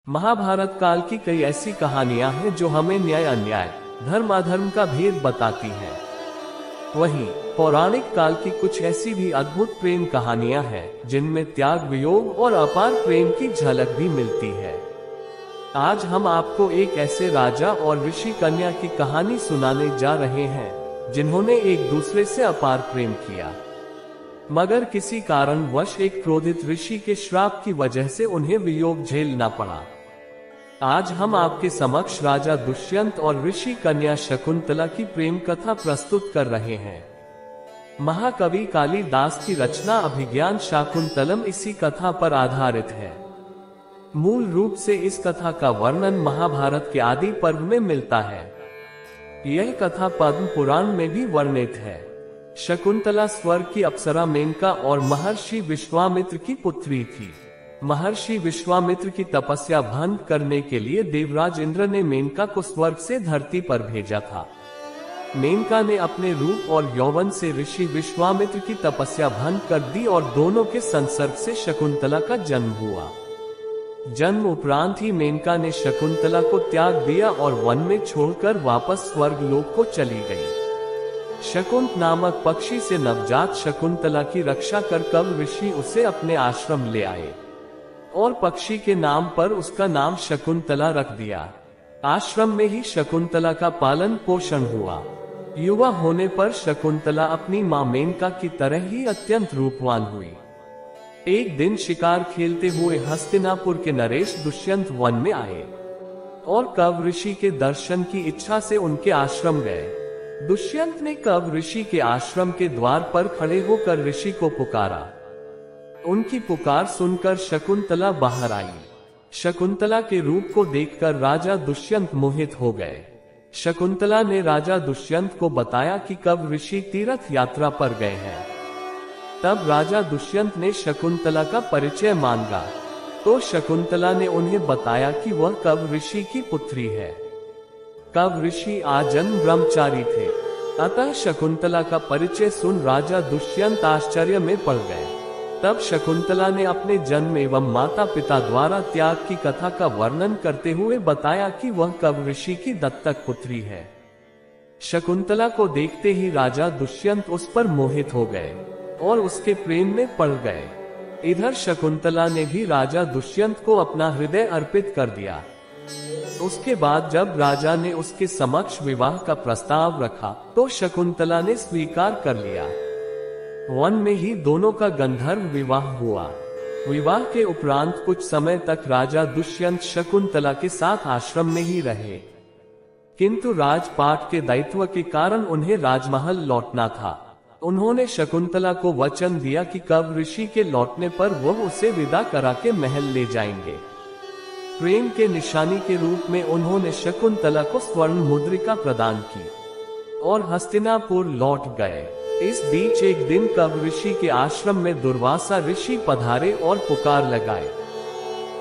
महाभारत काल की कई ऐसी कहानियां हैं जो हमें न्याय अन्याय, धर्म अधर्म का भेद बताती हैं। वहीं पौराणिक काल की कुछ ऐसी भी अद्भुत प्रेम कहानियां हैं जिनमें त्याग, वियोग और अपार प्रेम की झलक भी मिलती है। आज हम आपको एक ऐसे राजा और ऋषि कन्या की कहानी सुनाने जा रहे हैं जिन्होंने एक दूसरे से अपार प्रेम किया, मगर किसी कारणवश एक क्रोधित ऋषि के श्राप की वजह से उन्हें वियोग झेलना पड़ा। आज हम आपके समक्ष राजा दुष्यंत और ऋषि कन्या शकुंतला की प्रेम कथा प्रस्तुत कर रहे हैं। महाकवि कालिदास की रचना अभिज्ञान शाकुंतलम इसी कथा पर आधारित है। मूल रूप से इस कथा का वर्णन महाभारत के आदि पर्व में मिलता है। यह कथा पद्म पुराण में भी वर्णित है। शकुंतला स्वर्ग की अप्सरा मेनका और महर्षि विश्वामित्र की पुत्री थी। महर्षि विश्वामित्र की तपस्या भंग करने के लिए देवराज इंद्र ने मेनका को स्वर्ग से धरती पर भेजा था। मेनका ने अपने रूप और यौवन से ऋषि विश्वामित्र की तपस्या भंग कर दी और दोनों के संसर्ग से शकुंतला का जन्म हुआ। जन्म उपरांत ही मेनका ने शकुंतला को त्याग दिया और वन में छोड़कर वापस स्वर्ग लोक को चली गई। शकुंत नामक पक्षी से नवजात शकुंतला की रक्षा कर कव ऋषि उसे अपने आश्रम ले आए और पक्षी के नाम पर उसका नाम शकुंतला रख दिया। आश्रम में ही शकुंतला का पालन पोषण हुआ। युवा होने पर शकुंतला अपनी मां मेनका की तरह ही अत्यंत रूपवान हुई। एक दिन शिकार खेलते हुए हस्तिनापुर के नरेश दुष्यंत वन में आए और कव ऋषि के दर्शन की इच्छा से उनके आश्रम गए। दुष्यंत ने कव ऋषि के आश्रम के द्वार पर खड़े होकर ऋषि को पुकारा। उनकी पुकार सुनकर शकुंतला बाहर आई। शकुंतला के रूप को देखकर राजा दुष्यंत मोहित हो गए। शकुंतला ने राजा दुष्यंत को बताया कि कव ऋषि तीर्थ यात्रा पर गए हैं। तब राजा दुष्यंत ने शकुंतला का परिचय मांगा तो शकुंतला ने उन्हें बताया कि वह कव ऋषि की पुत्री है। कव ऋषि आजन्म ब्रह्मचारी थे, अतः शकुंतला का परिचय सुन राजा दुष्यंत आश्चर्य में पड़ गए। तब शकुंतला ने अपने जन्म एवं माता पिता द्वारा त्याग की कथा का वर्णन करते हुए बताया कि वह कव ऋषि की दत्तक पुत्री है। शकुंतला को देखते ही राजा दुष्यंत उस पर मोहित हो गए और उसके प्रेम में पड़ गए। इधर शकुंतला ने भी राजा दुष्यंत को अपना हृदय अर्पित कर दिया। उसके बाद जब राजा ने उसके समक्ष विवाह का प्रस्ताव रखा तो शकुंतला ने स्वीकार कर लिया। वन में ही दोनों का गंधर्व विवाह हुआ। विवाह के उपरांत कुछ समय तक राजा दुष्यंत शकुंतला के साथ आश्रम में ही रहे, किंतु राजपाट के दायित्व के कारण उन्हें राजमहल लौटना था। उन्होंने शकुंतला को वचन दिया कि कव ऋषि के लौटने पर वह उसे विदा करा के महल ले जाएंगे। प्रेम के निशानी के रूप में उन्होंने शकुंतला को स्वर्ण मुद्रिका प्रदान की और हस्तिनापुर लौट गए। इस बीच एक दिन कव ऋषि के आश्रम में दुर्वासा ऋषि पधारे और पुकार लगाए।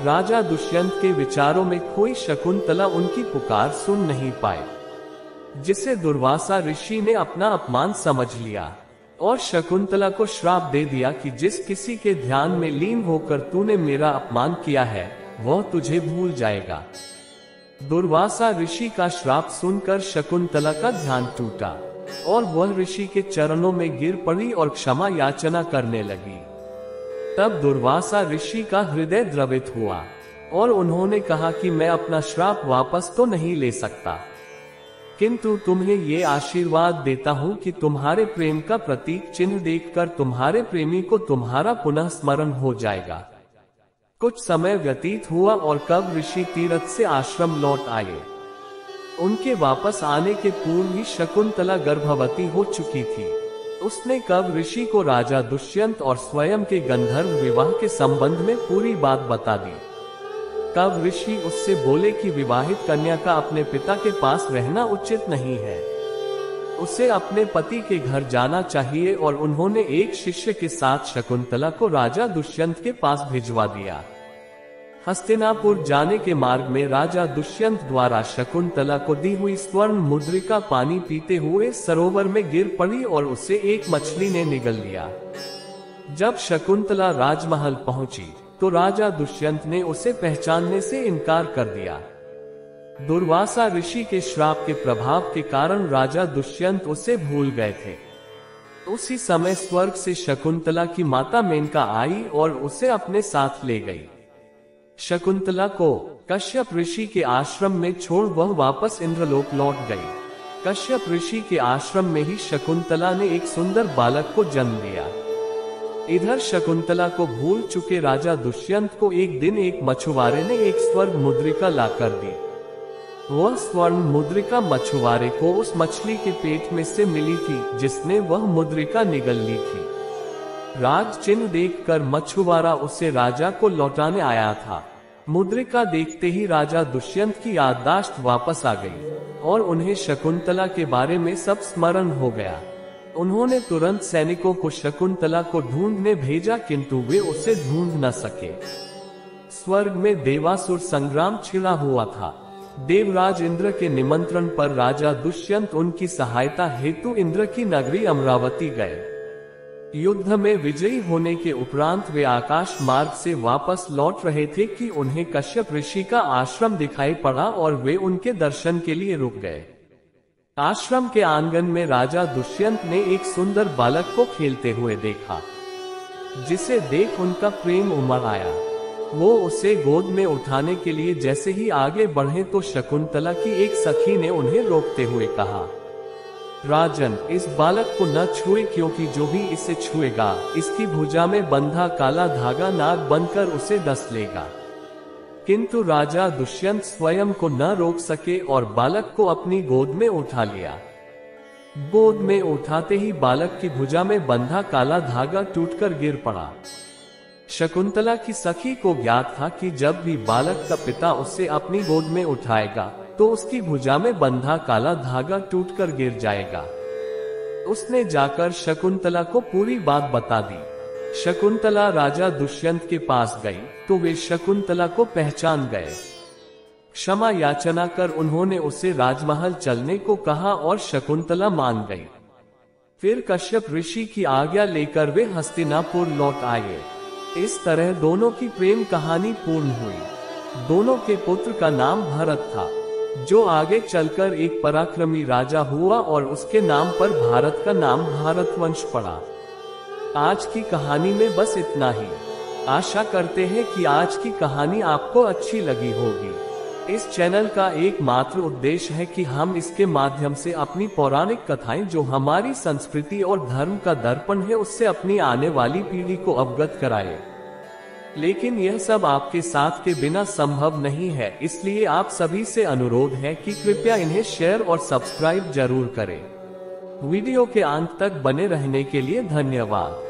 राजा दुष्यंत के विचारों में खोई शकुंतला उनकी पुकार सुन नहीं पाए, जिसे दुर्वासा ऋषि ने अपना अपमान समझ लिया और शकुंतला को श्राप दे दिया कि जिस किसी के ध्यान में लीन होकर तूने मेरा अपमान किया है वह तुझे भूल जाएगा। दुर्वासा ऋषि का श्राप सुनकर शकुंतला का ध्यान टूटा और वह ऋषि के चरणों में गिर पड़ी और क्षमा याचना करने लगी। तब दुर्वासा ऋषि का हृदय द्रवित हुआ और उन्होंने कहा कि मैं अपना श्राप वापस तो नहीं ले सकता, किंतु तुम्हें ये आशीर्वाद देता हूँ कि तुम्हारे प्रेम का प्रतीक चिन्ह देखकर तुम्हारे प्रेमी को तुम्हारा पुनः स्मरण हो जाएगा। कुछ समय व्यतीत हुआ और कव ऋषि तीर्थ से आश्रम लौट आए। उनके वापस आने के पूर्व ही शकुंतला गर्भवती हो चुकी थी। उसने कव ऋषि को राजा दुष्यंत और स्वयं के गंधर्व विवाह के संबंध में पूरी बात बता दी। कव ऋषि उससे बोले कि विवाहित कन्या का अपने पिता के पास रहना उचित नहीं है, उसे अपने पति के घर जाना चाहिए और उन्होंने एक शिष्य के साथ शकुंतला को राजा दुष्यंत के पास भिजवा दिया। हस्तिनापुर जाने के मार्ग में राजा दुष्यंत द्वारा शकुंतला को दी हुई स्वर्ण मुद्रिका पानी पीते हुए सरोवर में गिर पड़ी और उसे एक मछली ने निगल लिया। जब शकुंतला राजमहल पहुंची तो राजा दुष्यंत ने उसे पहचानने से इनकार कर दिया। दुर्वासा ऋषि के श्राप के प्रभाव के कारण राजा दुष्यंत उसे भूल गए थे। उसी समय स्वर्ग से शकुंतला की माता मेनका आई और उसे अपने साथ ले गई। शकुंतला को कश्यप ऋषि के आश्रम में छोड़ वह वापस इंद्रलोक लौट गई। कश्यप ऋषि के आश्रम में ही शकुंतला ने एक सुंदर बालक को जन्म दिया। इधर शकुंतला को भूल चुके राजा दुष्यंत को एक दिन एक मछुआरे ने एक स्वर्ण मुद्रिका लाकर दी। वह स्वर्ण मुद्रिका मछुआरे को उस मछली के पेट में से मिली थी जिसने वह मुद्रिका निगल ली थी। राज चिन्ह देखकर मछुआरा उसे राजा को लौटाने आया था। मुद्रिका देखते ही राजा दुष्यंत की याददाश्त वापस आ गई और उन्हें शकुंतला के बारे में सब स्मरण हो गया। उन्होंने तुरंत सैनिकों को शकुंतला को ढूंढने भेजा, किंतु वे उसे ढूंढ न सके। स्वर्ग में देवासुर संग्राम छिड़ा हुआ था। देवराज इंद्र के निमंत्रण पर राजा दुष्यंत उनकी सहायता हेतु इंद्र की नगरी अमरावती गए। युद्ध में विजयी होने के उपरांत वे आकाश मार्ग से वापस लौट रहे थे कि उन्हें कश्यप ऋषि का आश्रम दिखाई पड़ा और वे उनके दर्शन के लिए रुक गए। आश्रम के आंगन में राजा दुष्यंत ने एक सुंदर बालक को खेलते हुए देखा, जिसे देख उनका प्रेम उमड़ आया। वो उसे गोद में उठाने के लिए जैसे ही आगे बढ़े तो शकुंतला की एक सखी ने उन्हें रोकते हुए कहा, राजन, इस बालक को न छुए, क्योंकि जो भी इसे छुएगा इसकी भुजा में बंधा काला धागा नाग बनकर उसे डस लेगा। किंतु राजा दुष्यंत स्वयं को न रोक सके और बालक को अपनी गोद में उठा लिया। गोद में उठाते ही बालक की भुजा में बंधा काला धागा टूटकर गिर पड़ा। शकुंतला की सखी को ज्ञात था कि जब भी बालक का पिता उसे अपनी गोद में उठाएगा तो उसकी भुजा में बंधा काला धागा टूटकर गिर जाएगा। उसने जाकर शकुंतला को पूरी बात बता दी। शकुंतला राजा दुष्यंत के पास गई तो वे शकुंतला को पहचान गए। क्षमा याचना कर उन्होंने उसे राजमहल चलने को कहा और शकुंतला मान गई। फिर कश्यप ऋषि की आज्ञा लेकर वे हस्तिनापुर लौट आए। इस तरह दोनों की प्रेम कहानी पूर्ण हुई। दोनों के पुत्र का नाम भरत था, जो आगे चलकर एक पराक्रमी राजा हुआ और उसके नाम पर भारत का नाम भारतवंश पड़ा। आज की कहानी में बस इतना ही। आशा करते हैं कि आज की कहानी आपको अच्छी लगी होगी। इस चैनल का एकमात्र उद्देश्य है कि हम इसके माध्यम से अपनी पौराणिक कथाएं, जो हमारी संस्कृति और धर्म का दर्पण है, उससे अपनी आने वाली पीढ़ी को अवगत कराएं। लेकिन यह सब आपके साथ के बिना संभव नहीं है, इसलिए आप सभी से अनुरोध है कि कृपया इन्हें शेयर और सब्सक्राइब जरूर करें। वीडियो के अंत तक बने रहने के लिए धन्यवाद।